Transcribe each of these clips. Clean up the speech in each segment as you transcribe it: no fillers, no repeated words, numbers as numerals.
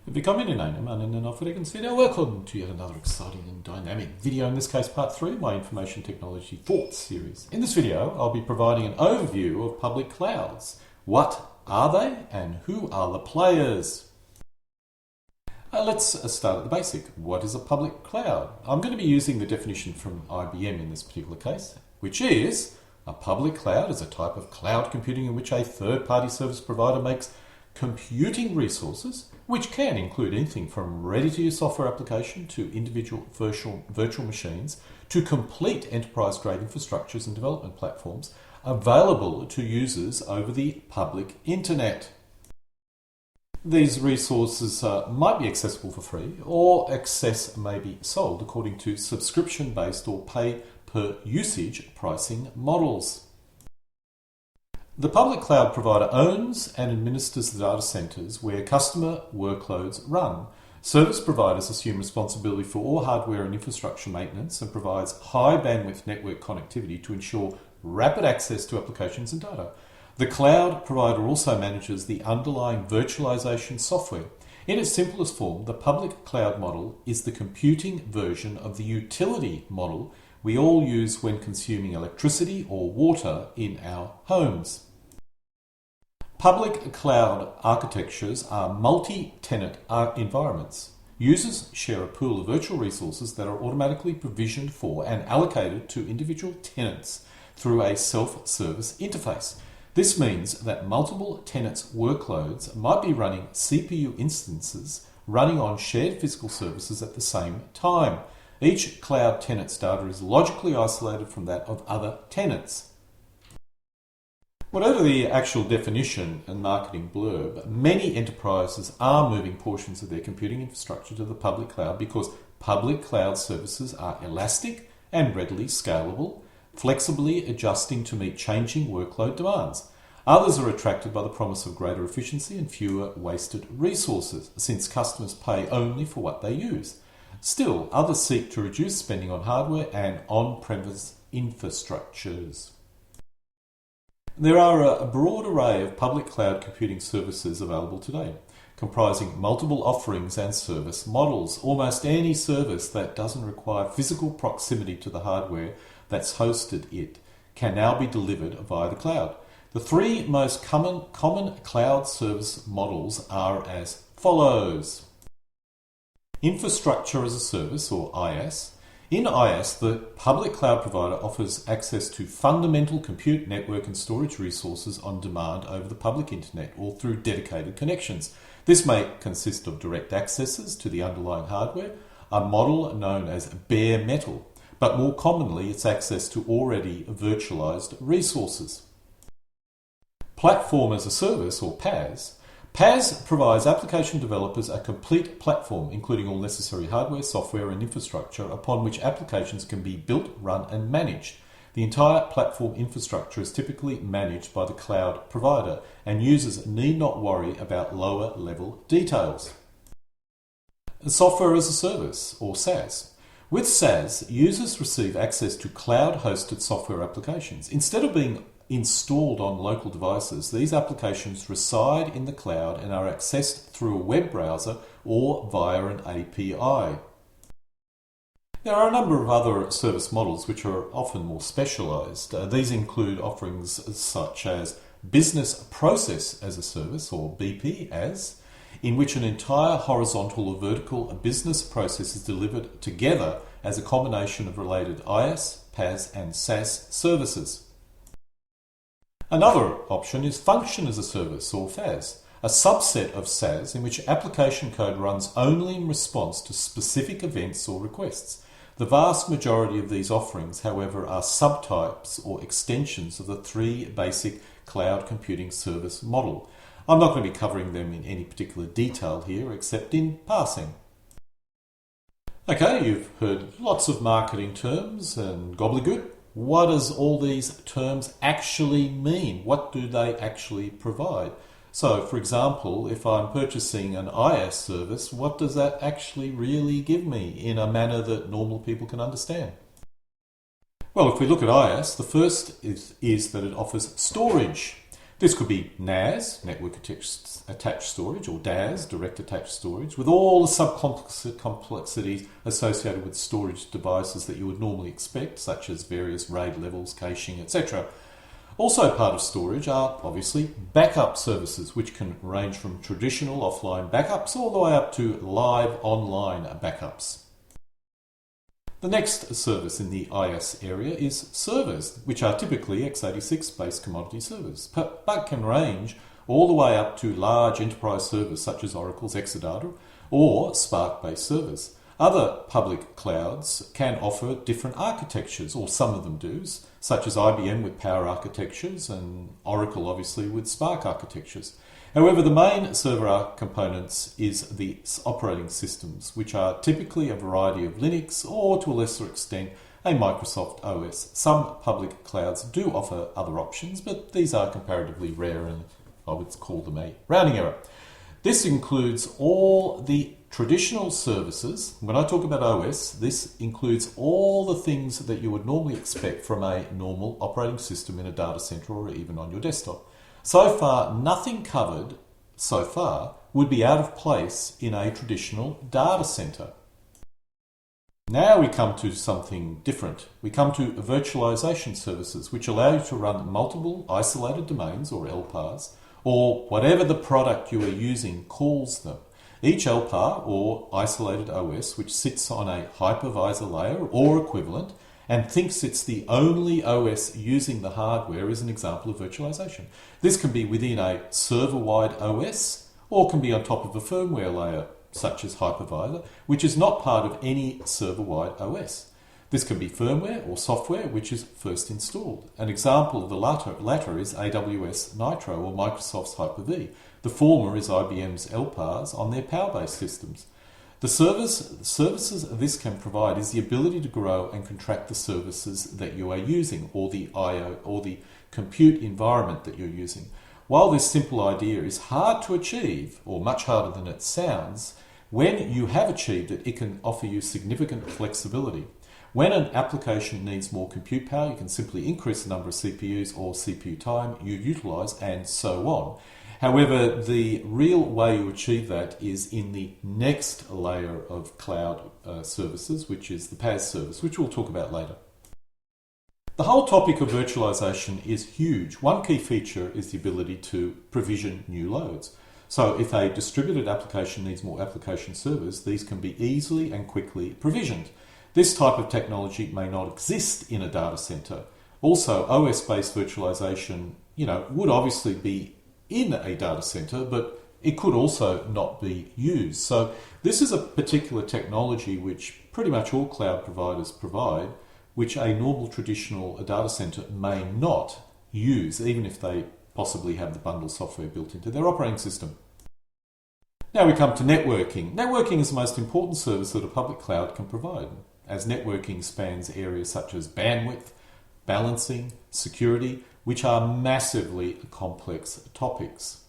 Willkommen in einem anderen Aufregungsvideo. Welcome to yet another exciting and dynamic video, in this case part 3 of my Information Technology Thoughts series. In this video I'll be providing an overview of public clouds. What are they and who are the players? Let's start at the basic. What is a public cloud? I'm going to be using the definition from IBM in this particular case, which is a public cloud is a type of cloud computing in which a third-party service provider makes computing resources, which can include anything from ready-to-use software application to individual virtual machines to complete enterprise-grade infrastructures and development platforms available to users over the public internet. These resources might be accessible for free, or access may be sold according to subscription-based or pay-per-usage pricing models. The public cloud provider owns and administers the data centers where customer workloads run. Service providers assume responsibility for all hardware and infrastructure maintenance and provides high bandwidth network connectivity to ensure rapid access to applications and data. The cloud provider also manages the underlying virtualization software. In its simplest form, the public cloud model is the computing version of the utility model we all use when consuming electricity or water in our homes. Public cloud architectures are multi-tenant environments. Users share a pool of virtual resources that are automatically provisioned for and allocated to individual tenants through a self-service interface. This means that multiple tenants' workloads might be running CPU instances running on shared physical services at the same time. Each cloud tenant's data is logically isolated from that of other tenants. Whatever the actual definition and marketing blurb, many enterprises are moving portions of their computing infrastructure to the public cloud because public cloud services are elastic and readily scalable, flexibly adjusting to meet changing workload demands. Others are attracted by the promise of greater efficiency and fewer wasted resources, since customers pay only for what they use. Still, others seek to reduce spending on hardware and on-premise infrastructures. There are a broad array of public cloud computing services available today, comprising multiple offerings and service models. Almost any service that doesn't require physical proximity to the hardware that's hosted it can now be delivered via the cloud. The three most common cloud service models are as follows. Infrastructure as a service, or IaaS. In IaaS, the public cloud provider offers access to fundamental compute, network and storage resources on demand over the public internet or through dedicated connections. This may consist of direct accesses to the underlying hardware, a model known as bare metal, but more commonly it's access to already virtualized resources. Platform as a service, or PaaS. PaaS provides application developers a complete platform, including all necessary hardware, software and infrastructure upon which applications can be built, run and managed. The entire platform infrastructure is typically managed by the cloud provider, and users need not worry about lower level details. Software as a service, or SaaS. With SaaS, users receive access to cloud-hosted software applications. Instead of being installed on local devices, these applications reside in the cloud and are accessed through a web browser or via an API. There are a number of other service models which are often more specialized. These include offerings such as business process as a service, or BPaaS, in which an entire horizontal or vertical business process is delivered together as a combination of related IaaS, PaaS and SaaS services. Another option is function as a service, or FaaS, a subset of SaaS in which application code runs only in response to specific events or requests. The vast majority of these offerings, however, are subtypes or extensions of the three basic cloud computing service model. I'm not going to be covering them in any particular detail here, except in passing. Okay, you've heard lots of marketing terms and gobbledygook. What does all these terms actually mean? What do they actually provide? So, for example, if I'm purchasing an IaaS service, what does that actually really give me in a manner that normal people can understand? Well, if we look at IaaS, the first is that it offers storage. This could be NAS, Network Attached Storage, or DAS, Direct Attached Storage, with all the subcomplexities associated with storage devices that you would normally expect, such as various RAID levels, caching, etc. Also part of storage are, obviously, backup services, which can range from traditional offline backups all the way up to live online backups. The next service in the IS area is servers, which are typically x86-based commodity servers, but can range all the way up to large enterprise servers such as Oracle's Exadata or Spark-based servers. Other public clouds can offer different architectures, or some of them do, such as IBM with Power architectures and Oracle obviously with Spark architectures. However, the main server components is the operating systems, which are typically a variety of Linux or, to a lesser extent, a Microsoft OS. Some public clouds do offer other options, but these are comparatively rare and I would call them a rounding error. This includes all the traditional services. When I talk about OS, this includes all the things that you would normally expect from a normal operating system in a data center or even on your desktop. So far, nothing covered so far would be out of place in a traditional data center. Now we come to something different. We come to virtualization services, which allow you to run multiple isolated domains, or LPARs, or whatever the product you are using calls them. Each LPAR, or isolated OS, which sits on a hypervisor layer or equivalent, and thinks it's the only OS using the hardware, is an example of virtualization. This can be within a server-wide OS or can be on top of a firmware layer such as hypervisor, which is not part of any server-wide OS. This can be firmware or software which is first installed. An example of the latter is AWS Nitro or Microsoft's Hyper-V. The former is IBM's LPARs on their Power-based systems. The services this can provide is the ability to grow and contract the services that you are using, or the I/O, or the compute environment that you're using. While this simple idea is hard to achieve, or much harder than it sounds, when you have achieved it, it can offer you significant flexibility. When an application needs more compute power, you can simply increase the number of CPUs or CPU time you utilize, and so on. However, the real way you achieve that is in the next layer of cloud services, which is the PaaS service, which we'll talk about later. The whole topic of virtualization is huge. One key feature is the ability to provision new loads. So if a distributed application needs more application servers, these can be easily and quickly provisioned. This type of technology may not exist in a data center. Also, OS-based virtualization, would obviously be in a data center, but it could also not be used. So this is a particular technology which pretty much all cloud providers provide, which a normal traditional data center may not use, even if they possibly have the bundle software built into their operating system. Now we come to networking. Networking is the most important service that a public cloud can provide, as networking spans areas such as bandwidth, balancing, security, which are massively complex topics.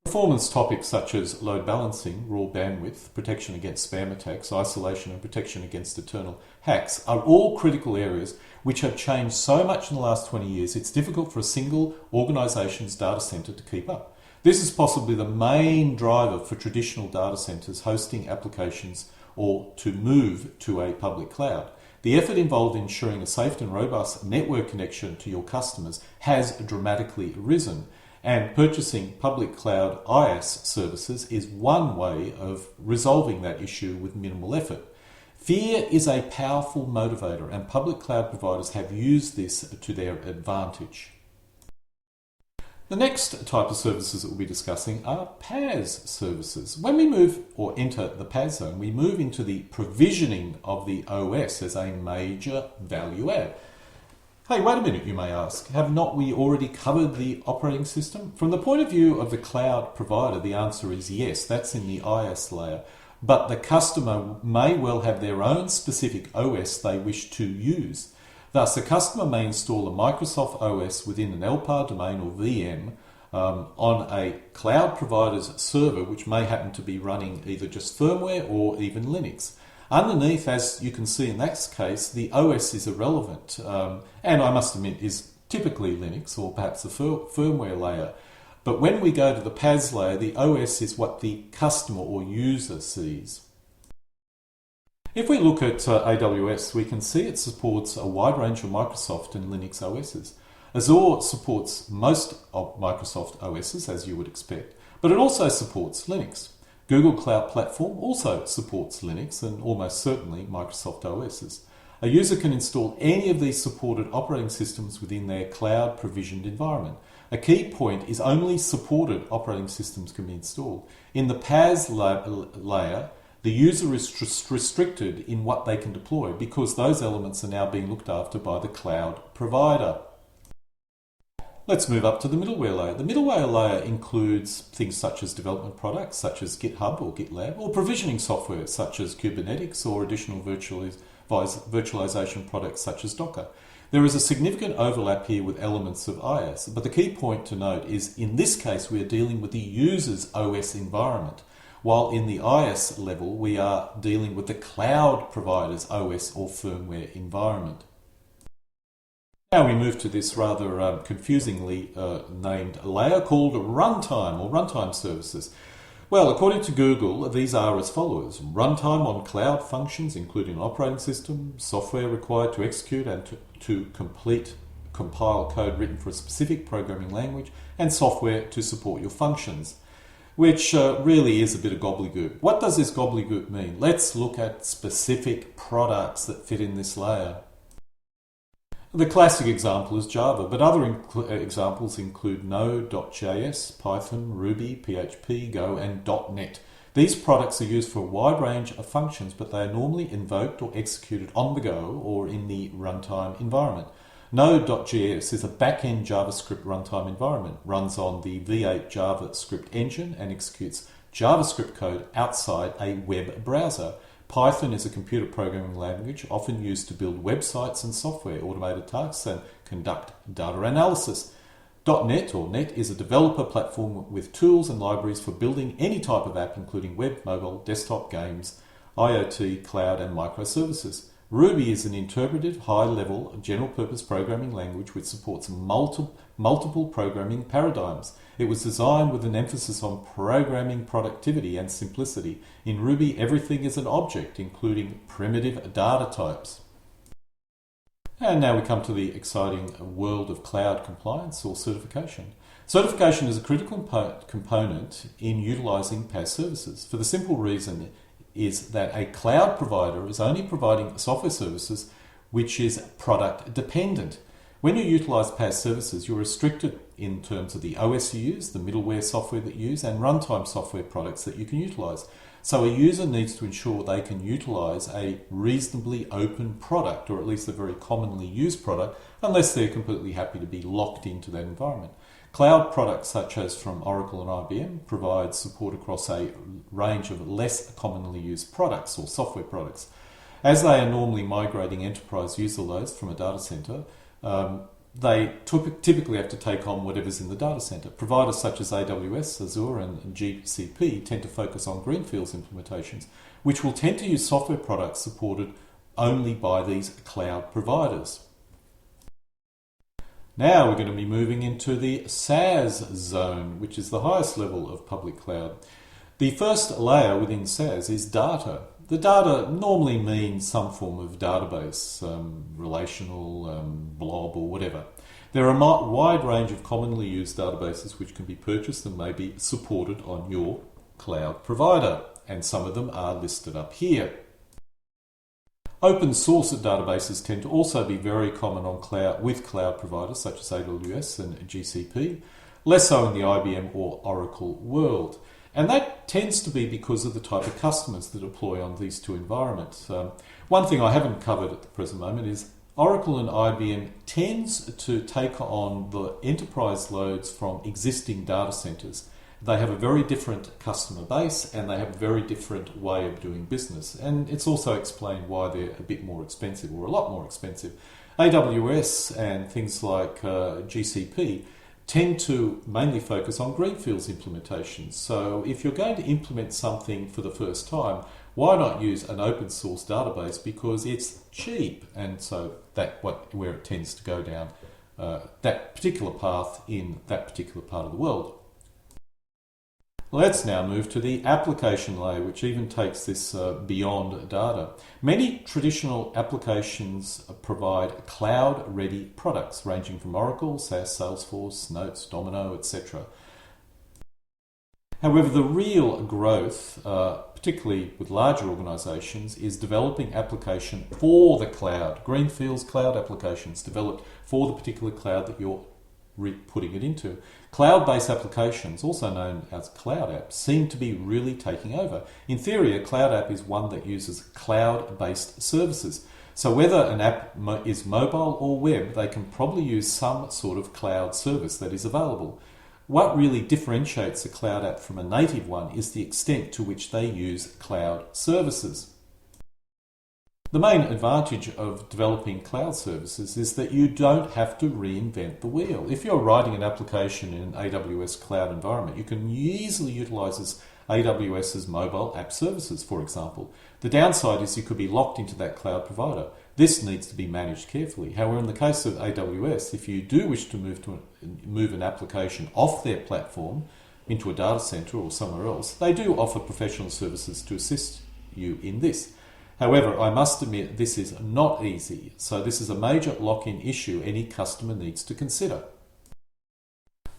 Performance topics such as load balancing, raw bandwidth, protection against spam attacks, isolation and protection against internal hacks are all critical areas which have changed so much in the last 20 years it's difficult for a single organization's data center to keep up. This is possibly the main driver for traditional data centers hosting applications or to move to a public cloud. The effort involved in ensuring a safe and robust network connection to your customers has dramatically risen, and purchasing public cloud IaaS services is one way of resolving that issue with minimal effort. Fear is a powerful motivator, and public cloud providers have used this to their advantage. The next type of services that we'll be discussing are PaaS services. When we move or enter the PaaS zone, we move into the provisioning of the OS as a major value add. Hey, wait a minute, you may ask. Have not we already covered the operating system? From the point of view of the cloud provider, the answer is yes, that's in the IaaS layer. But the customer may well have their own specific OS they wish to use. Thus, a customer may install a Microsoft OS within an LPAR domain or VM on a cloud provider's server, which may happen to be running either just firmware or even Linux. Underneath, as you can see in that case, the OS is irrelevant and I must admit is typically Linux or perhaps the firmware layer. But when we go to the PaaS layer, the OS is what the customer or user sees. If we look at AWS, we can see it supports a wide range of Microsoft and Linux OSs. Azure supports most of Microsoft OSs, as you would expect, but it also supports Linux. Google Cloud Platform also supports Linux and almost certainly Microsoft OSs. A user can install any of these supported operating systems within their cloud provisioned environment. A key point is only supported operating systems can be installed. In the PaaS layer, the user is restricted in what they can deploy because those elements are now being looked after by the cloud provider. Let's move up to the middleware layer. The middleware layer includes things such as development products such as GitHub or GitLab, or provisioning software such as Kubernetes, or additional virtualization products such as Docker. There is a significant overlap here with elements of IaaS, but the key point to note is in this case we are dealing with the user's OS environment, while in the IaaS level we are dealing with the cloud provider's OS or firmware environment. Now we move to this rather confusingly named layer called runtime or runtime services. Well, according to Google, these are as follows. Runtime on cloud functions, including an operating system, software required to execute and to compile code written for a specific programming language, and software to support your functions, which really is a bit of gobbledygook. What does this gobbledygook mean? Let's look at specific products that fit in this layer. The classic example is Java, but other examples include Node.js, Python, Ruby, PHP, Go, and .NET. These products are used for a wide range of functions, but they are normally invoked or executed on the go or in the runtime environment. Node.js is a back-end JavaScript runtime environment, runs on the V8 JavaScript engine and executes JavaScript code outside a web browser. Python is a computer programming language often used to build websites and software, automated tasks, and conduct data analysis. .NET or Net is a developer platform with tools and libraries for building any type of app, including web, mobile, desktop games, IoT, cloud, and microservices. Ruby is an interpretive, high-level, general-purpose programming language which supports multiple programming paradigms. It was designed with an emphasis on programming productivity and simplicity. In Ruby, everything is an object, including primitive data types. And now we come to the exciting world of cloud compliance or certification. Certification is a critical component in utilizing PaaS services for the simple reason is that a cloud provider is only providing software services which is product dependent. When you utilize PaaS services, you're restricted in terms of the OS you use, the middleware software that you use, and runtime software products that you can utilize. So a user needs to ensure they can utilize a reasonably open product, or at least a very commonly used product, unless they're completely happy to be locked into that environment. Cloud products such as from Oracle and IBM provide support across a range of less commonly used products or software products. As they are normally migrating enterprise user loads from a data center, they typically have to take on whatever's in the data center. Providers such as AWS, Azure, and GCP tend to focus on greenfields implementations, which will tend to use software products supported only by these cloud providers. Now we're going to be moving into the SaaS zone, which is the highest level of public cloud. The first layer within SaaS is data. The data normally means some form of database, relational, blob, or whatever. There are a wide range of commonly used databases which can be purchased and may be supported on your cloud provider, and some of them are listed up here. Open source databases tend to also be very common on with cloud providers such as AWS and GCP, less so in the IBM or Oracle world. And that tends to be because of the type of customers that deploy on these two environments. One thing I haven't covered at the present moment is Oracle and IBM tends to take on the enterprise loads from existing data centers. They have a very different customer base and they have a very different way of doing business. And it's also explained why they're a bit more expensive, or a lot more expensive. AWS and things like GCP tend to mainly focus on greenfields implementations. So if you're going to implement something for the first time, why not use an open source database, because it's cheap, and so that's where it tends to go down that particular path in that particular part of the world. Let's now move to the application layer, which even takes this beyond data. Many traditional applications provide cloud-ready products ranging from Oracle, SAS, Salesforce, Notes, Domino, etc. However, the real growth, particularly with larger organisations, is developing application for the cloud. Greenfields cloud applications developed for the particular cloud that you're putting it into. Cloud-based applications, also known as cloud apps, seem to be really taking over. In theory, a cloud app is one that uses cloud-based services. So whether an app is mobile or web, they can probably use some sort of cloud service that is available. What really differentiates a cloud app from a native one is the extent to which they use cloud services. The main advantage of developing cloud services is that you don't have to reinvent the wheel. If you're writing an application in an AWS cloud environment, you can easily utilize AWS's mobile app services, for example. The downside is you could be locked into that cloud provider. This needs to be managed carefully. However, in the case of AWS, if you do wish to move an application off their platform into a data center or somewhere else, they do offer professional services to assist you in this. However, I must admit this is not easy, so this is a major lock-in issue any customer needs to consider.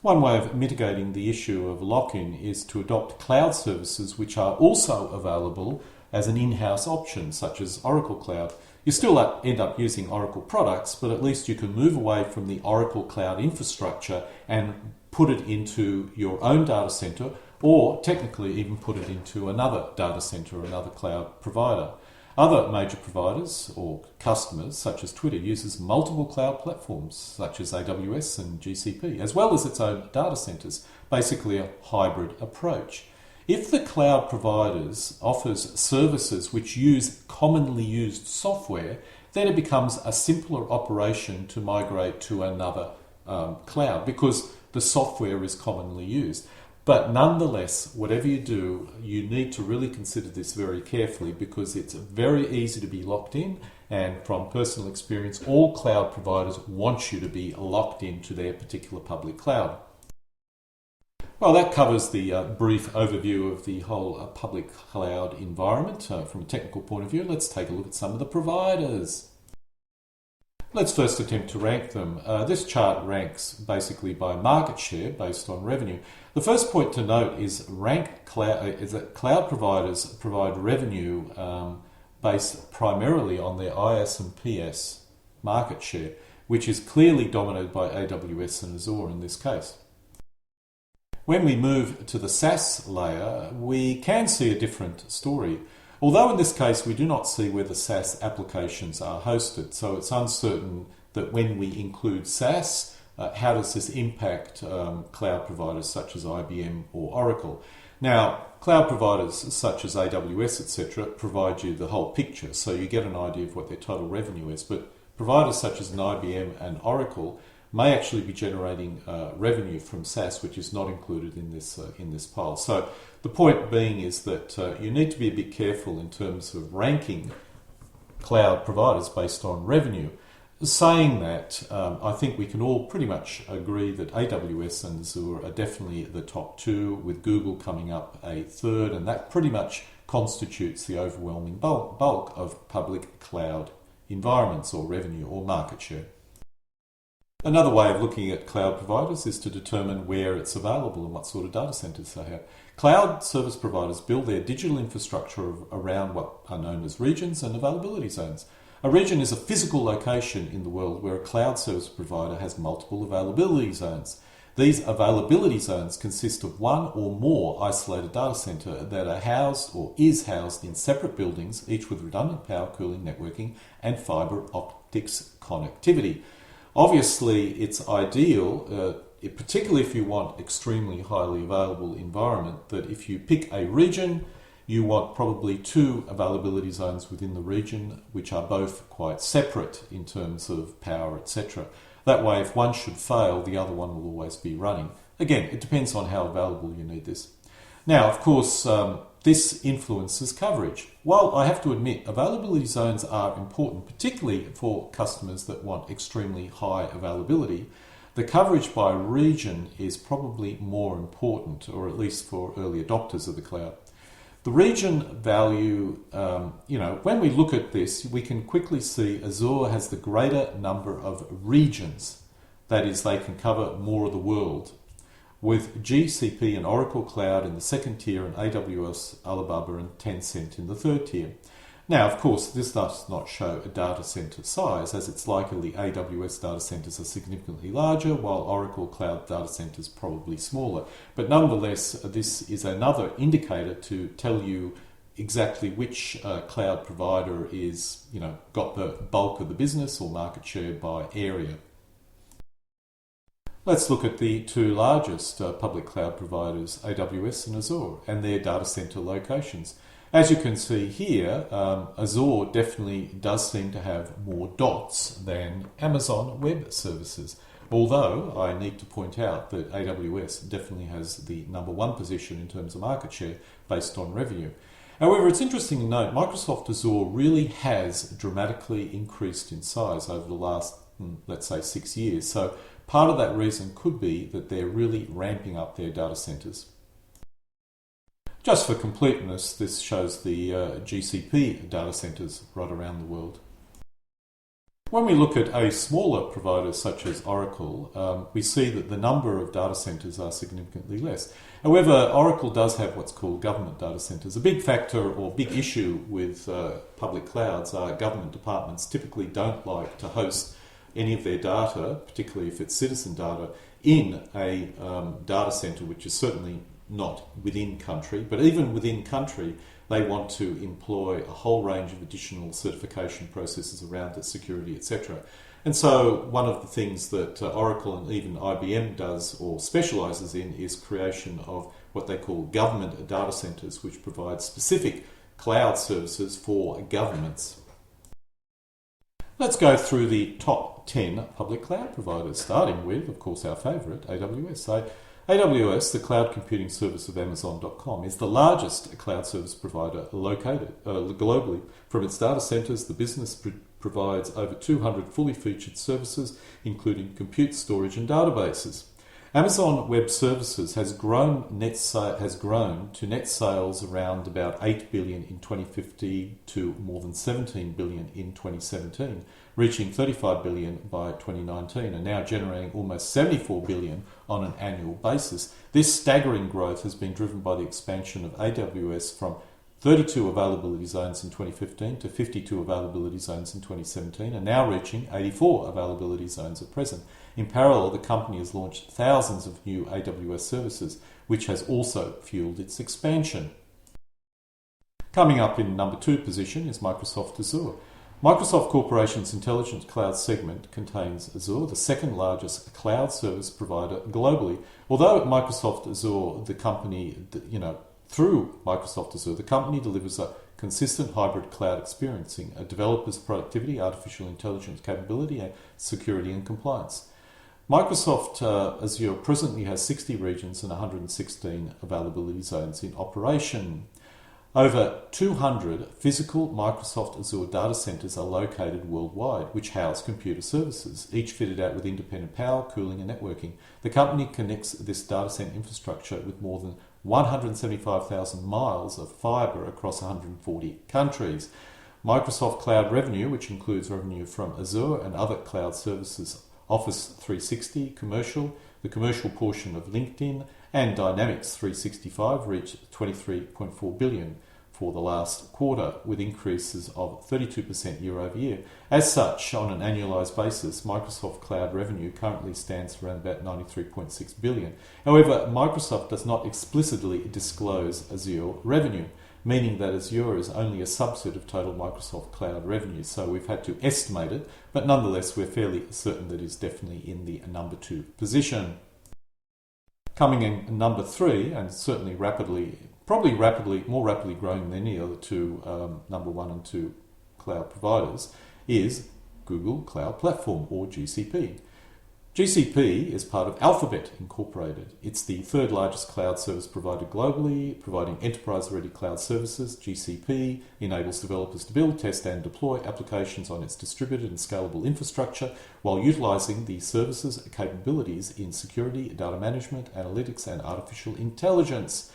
One way of mitigating the issue of lock-in is to adopt cloud services which are also available as an in-house option, such as Oracle Cloud. You still end up using Oracle products, but at least you can move away from the Oracle Cloud infrastructure and put it into your own data center, or technically even put it into another data center or another cloud provider. Other major providers or customers, such as Twitter, uses multiple cloud platforms, such as AWS and GCP, as well as its own data centers, basically a hybrid approach. If the cloud providers offers services which use commonly used software, then it becomes a simpler operation to migrate to another cloud because the software is commonly used. But nonetheless, whatever you do, you need to really consider this very carefully because it's very easy to be locked in, and from personal experience, all cloud providers want you to be locked into their particular public cloud. Well, that covers the brief overview of the whole public cloud environment from a technical point of view. Let's take a look at some of the providers. Let's first attempt to rank them. This chart ranks basically by market share based on revenue. The first point to note is that cloud providers provide revenue based primarily on their IS and PS market share, which is clearly dominated by AWS and Azure in this case. When we move to the SaaS layer, we can see a different story. Although in this case we do not see where the SaaS applications are hosted, so it's uncertain that when we include SaaS, how does this impact cloud providers such as IBM or Oracle? Now, cloud providers such as AWS, etc., provide you the whole picture, so you get an idea of what their total revenue is. But providers such as an IBM and Oracle may actually be generating revenue from SaaS, which is not included in this pile. So the point being is that you need to be a bit careful in terms of ranking cloud providers based on revenue. Saying that, I think we can all pretty much agree that AWS and Azure are definitely the top two, with Google coming up a third, and that pretty much constitutes the overwhelming bulk of public cloud environments or revenue or market share. Another way of looking at cloud providers is to determine where it's available and what sort of data centers they have. Cloud service providers build their digital infrastructure around what are known as regions and availability zones. A region is a physical location in the world where a cloud service provider has multiple availability zones. These availability zones consist of one or more isolated data centers that are housed or is housed in separate buildings, each with redundant power, cooling, networking, and fiber optics connectivity. Obviously, it's ideal, particularly if you want extremely highly available environment, that if you pick a region, you want probably two availability zones within the region, which are both quite separate in terms of power, etc. That way, if one should fail, the other one will always be running. Again, it depends on how available you need this. Now, of course, this influences coverage. While I have to admit availability zones are important, particularly for customers that want extremely high availability, the coverage by region is probably more important, or at least for early adopters of the cloud. The region value, when we look at this, we can quickly see Azure has the greater number of regions. That is, they can cover more of the world, with GCP and Oracle Cloud in the second tier and AWS, Alibaba and Tencent in the third tier. Now, of course, this does not show a data center size, as it's likely AWS data centers are significantly larger, while Oracle Cloud data centers probably smaller. But nonetheless, this is another indicator to tell you exactly which cloud provider is, got the bulk of the business or market share by area. Let's look at the two largest public cloud providers, AWS and Azure, and their data center locations. As you can see here, Azure definitely does seem to have more dots than Amazon Web Services. Although I need to point out that AWS definitely has the number one position in terms of market share based on revenue. However, it's interesting to note Microsoft Azure really has dramatically increased in size over the last, let's say, 6 years. So part of that reason could be that they're really ramping up their data centers. Just for completeness, this shows the GCP data centers right around the world. When we look at a smaller provider such as Oracle, we see that the number of data centers are significantly less. However, Oracle does have what's called government data centers. A big factor or big issue with public clouds are government departments typically don't like to host any of their data, particularly if it's citizen data, in a data center which is certainly not within country, but even within country, they want to employ a whole range of additional certification processes around it, security, etc. And so one of the things that Oracle and even IBM does or specializes in is creation of what they call government data centers, which provide specific cloud services for governments. Let's go through the top 10 public cloud providers, starting with, of course, our favorite, AWS. So AWS, the cloud computing service of Amazon.com, is the largest cloud service provider located globally. From its data centers, the business provides over 200 fully featured services, including compute, storage, and databases. Amazon Web Services has grown to net sales around about 8 billion in 2015 to more than 17 billion in 2017, reaching 35 billion by 2019 and now generating almost 74 billion on an annual basis. This staggering growth has been driven by the expansion of AWS from 32 availability zones in 2015 to 52 availability zones in 2017 and now reaching 84 availability zones at present. In parallel, the company has launched thousands of new AWS services, which has also fueled its expansion. Coming up in number 2 position is Microsoft Azure. Microsoft Corporation's Intelligent Cloud segment contains Azure, the second largest cloud service provider globally. Although at Microsoft Azure, the company, through Microsoft Azure, the company delivers a consistent hybrid cloud experiencing a developer's productivity, artificial intelligence capability, and security and compliance. Microsoft Azure presently has 60 regions and 116 availability zones in operation. Over 200 physical Microsoft Azure data centers are located worldwide, which house computer services, each fitted out with independent power, cooling and networking. The company connects this data center infrastructure with more than 175,000 miles of fiber across 140 countries. Microsoft Cloud revenue, which includes revenue from Azure and other cloud services, Office 360 commercial, the commercial portion of LinkedIn, and Dynamics 365 reached 23.4 billion for the last quarter, with increases of 32% year over year. As such, on an annualized basis, Microsoft Cloud revenue currently stands around about 93.6 billion. However, Microsoft does not explicitly disclose Azure revenue, meaning that Azure is only a subset of total Microsoft Cloud revenue. So we've had to estimate it, but nonetheless, we're fairly certain that it's definitely in the number 2 position. Coming in number 3, and certainly more rapidly growing than any other two number 1 and 2 cloud providers, is Google Cloud Platform, or GCP. GCP is part of Alphabet Incorporated. It's the third largest cloud service provider globally, providing enterprise-ready cloud services. GCP enables developers to build, test and deploy applications on its distributed and scalable infrastructure while utilizing the services' capabilities in security, data management, analytics and artificial intelligence.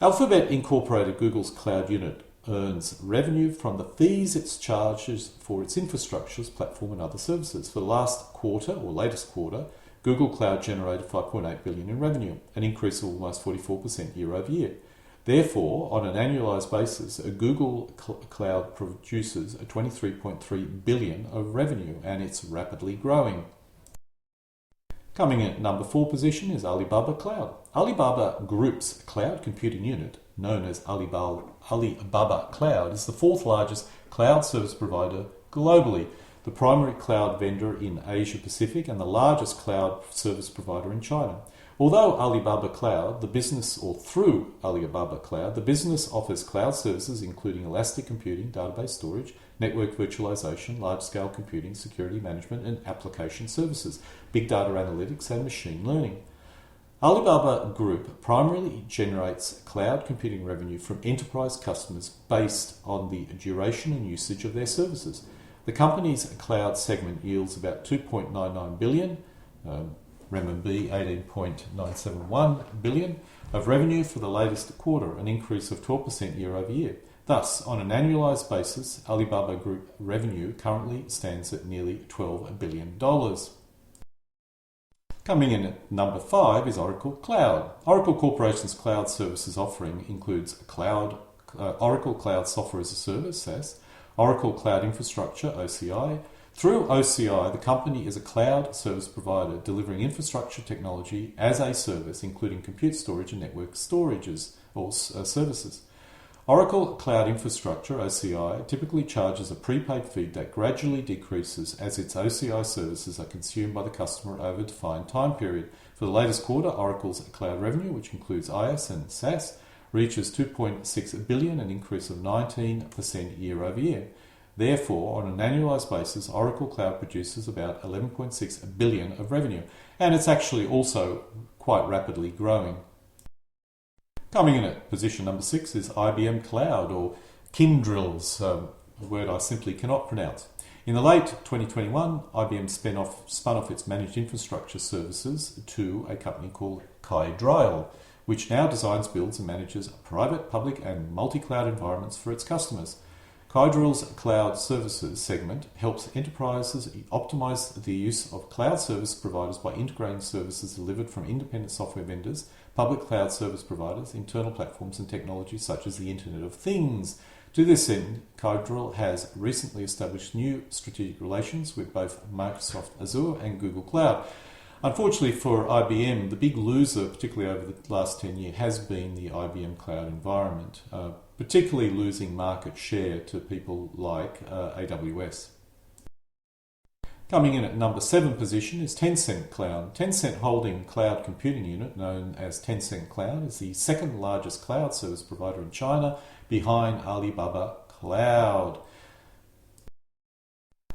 Alphabet Incorporated, Google's cloud unit, earns revenue from the fees it charges for its infrastructures, platform and other services. For the last quarter, or latest quarter, Google Cloud generated $5.8 billion in revenue, an increase of almost 44% year over year. Therefore, on an annualized basis, Google Cloud produces a $23.3 billion of revenue, and it's rapidly growing. Coming in at number 4 position is Alibaba Cloud. Alibaba Group's cloud computing unit, known as Alibaba Cloud, is the fourth largest cloud service provider globally, the primary cloud vendor in Asia Pacific and the largest cloud service provider in China. Although Alibaba Cloud, through Alibaba Cloud, the business offers cloud services including elastic computing, database storage, network virtualization, large-scale computing, security management and application services, big data analytics and machine learning. Alibaba Group primarily generates cloud computing revenue from enterprise customers based on the duration and usage of their services. The company's cloud segment yields about 2.99 billion, renminbi 18.971 billion of revenue for the latest quarter, an increase of 12% year over year. Thus, on an annualized basis, Alibaba Group revenue currently stands at nearly $12 billion. Coming in at number 5 is Oracle Cloud. Oracle Corporation's cloud services offering includes Oracle Cloud Software as a Service, SaaS, Oracle Cloud Infrastructure, OCI. Through OCI, the company is a cloud service provider delivering infrastructure technology as a service, including compute storage and network storages or services. Oracle Cloud Infrastructure, OCI, typically charges a prepaid fee that gradually decreases as its OCI services are consumed by the customer over a defined time period. For the latest quarter, Oracle's cloud revenue, which includes IaaS and SaaS, reaches $2.6 billion, an increase of 19% year over year. Therefore, on an annualized basis, Oracle Cloud produces about $11.6 billion of revenue, and it's actually also quite rapidly growing. Coming in at position number 6 is IBM Cloud, or Kyndryl's, a word I simply cannot pronounce. In the late 2021, IBM spun off its managed infrastructure services to a company called Kyndryl, which now designs, builds and manages private, public and multi-cloud environments for its customers. Kyndryl's cloud services segment helps enterprises optimize the use of cloud service providers by integrating services delivered from independent software vendors, public cloud service providers, internal platforms and technologies such as the Internet of Things. To this end, Kyndryl has recently established new strategic relations with both Microsoft Azure and Google Cloud. Unfortunately for IBM, the big loser, particularly over the last 10 years, has been the IBM Cloud environment, particularly losing market share to people like AWS. Coming in at number 7 position is Tencent Cloud. Tencent Holding Cloud Computing Unit, known as Tencent Cloud, is the second largest cloud service provider in China, behind Alibaba Cloud.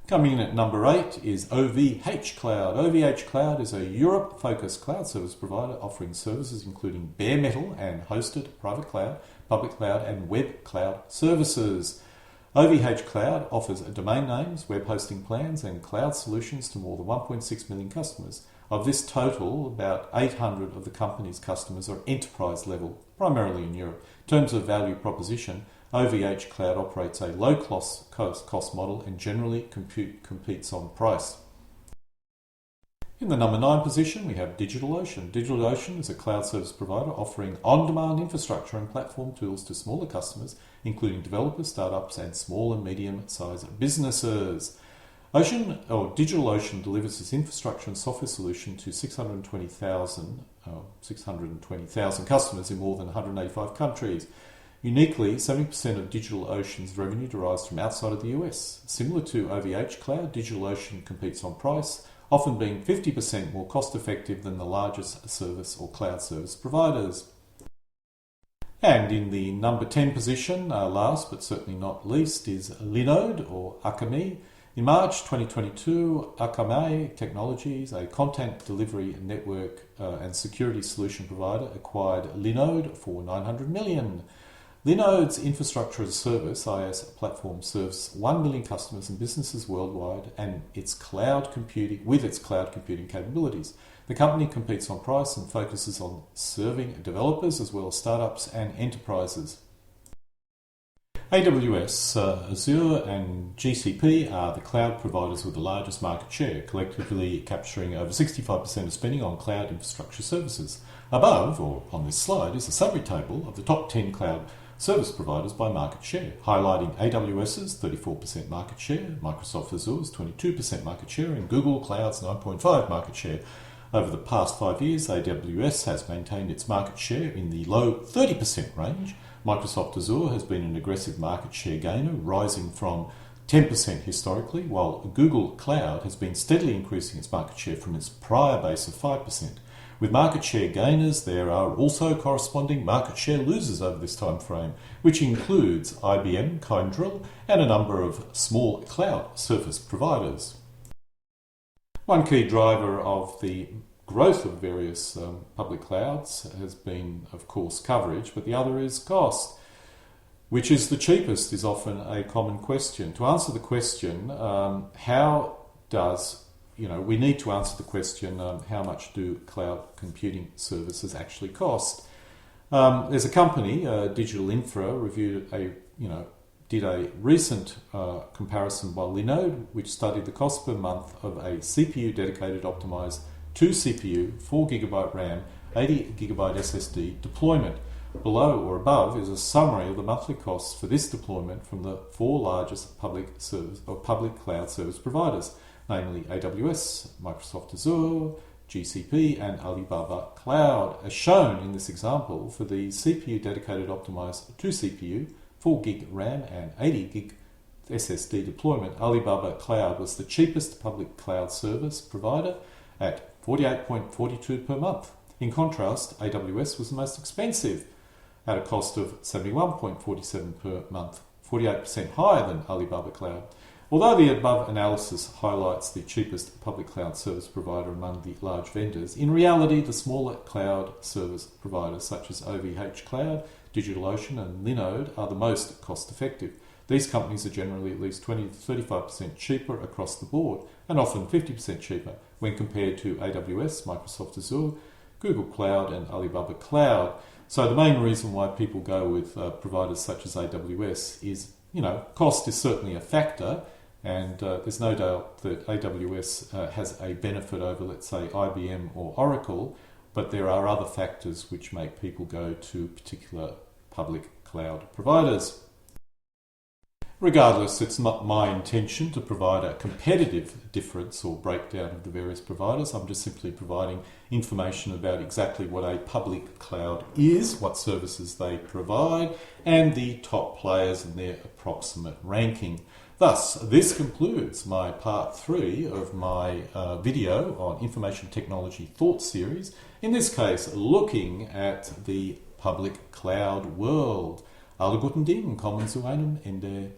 Coming in at number 8 is OVH Cloud. OVH Cloud is a Europe-focused cloud service provider offering services including bare metal and hosted private cloud, public cloud and web cloud services. OVH Cloud offers domain names, web hosting plans and cloud solutions to more than 1.6 million customers. Of this total, about 800 of the company's customers are enterprise level, primarily in Europe. In terms of value proposition, OVH Cloud operates a low-cost model and generally competes on price. In the number 9 position, we have DigitalOcean. DigitalOcean is a cloud service provider offering on-demand infrastructure and platform tools to smaller customers, including developers, startups, and small and medium-sized businesses. DigitalOcean delivers its infrastructure and software solution to 620,000 customers in more than 185 countries. Uniquely, 70% of DigitalOcean's revenue derives from outside of the US. Similar to OVH Cloud, DigitalOcean competes on price, often being 50% more cost-effective than the largest service or cloud service providers. And in the number 10 position, last but certainly not least, is Linode or Akamai. In March 2022, Akamai Technologies, a content delivery network and security solution provider, acquired Linode for $900 million. Linode's infrastructure as a service (IaaS) platform serves 1 million customers and businesses worldwide, and its cloud computing capabilities. The company competes on price and focuses on serving developers as well as startups and enterprises. AWS, Azure and GCP are the cloud providers with the largest market share, collectively capturing over 65% of spending on cloud infrastructure services. Above, or on this slide, is a summary table of the top 10 cloud service providers by market share, highlighting AWS's 34% market share, Microsoft Azure's 22% market share, and Google Cloud's 9.5% market share. Over the past 5 years, AWS has maintained its market share in the low 30% range. Microsoft Azure has been an aggressive market share gainer, rising from 10% historically, while Google Cloud has been steadily increasing its market share from its prior base of 5%. With market share gainers, there are also corresponding market share losers over this time frame, which includes IBM, Kyndryl, and a number of small cloud service providers. One key driver of the growth of various public clouds has been, of course, coverage, but the other is cost. Which is the cheapest is often a common question. To answer the question, we need to answer the question, how much do cloud computing services actually cost? There's a company, Digital Infra, did a recent comparison by Linode, which studied the cost per month of a CPU dedicated optimized 2 CPU, 4GB RAM, 80GB SSD deployment. Below or above is a summary of the monthly costs for this deployment from the 4 largest public cloud service providers, namely AWS, Microsoft Azure, GCP, and Alibaba Cloud. As shown in this example, for the CPU dedicated optimized 2 CPU, 4GB RAM, and 80GB SSD deployment, Alibaba Cloud was the cheapest public cloud service provider at $48.42 per month. In contrast, AWS was the most expensive at a cost of $71.47 per month, 48% higher than Alibaba Cloud. Although the above analysis highlights the cheapest public cloud service provider among the large vendors, in reality the smaller cloud service providers such as OVH Cloud, DigitalOcean and Linode are the most cost effective. These companies are generally at least 20 to 35% cheaper across the board, and often 50% cheaper when compared to AWS, Microsoft Azure, Google Cloud and Alibaba Cloud. So the main reason why people go with providers such as AWS is, cost is certainly a factor, and there's no doubt that AWS has a benefit over, let's say, IBM or Oracle, but there are other factors which make people go to particular public cloud providers. Regardless, it's not my intention to provide a competitive difference or breakdown of the various providers. I'm just simply providing information about exactly what a public cloud is, what services they provide, and the top players and their approximate ranking. Thus, this concludes my part 3 of my video on Information Technology Thought Series, in this case looking at the public cloud world. Alle guten Dinge kommen zu einem Ende.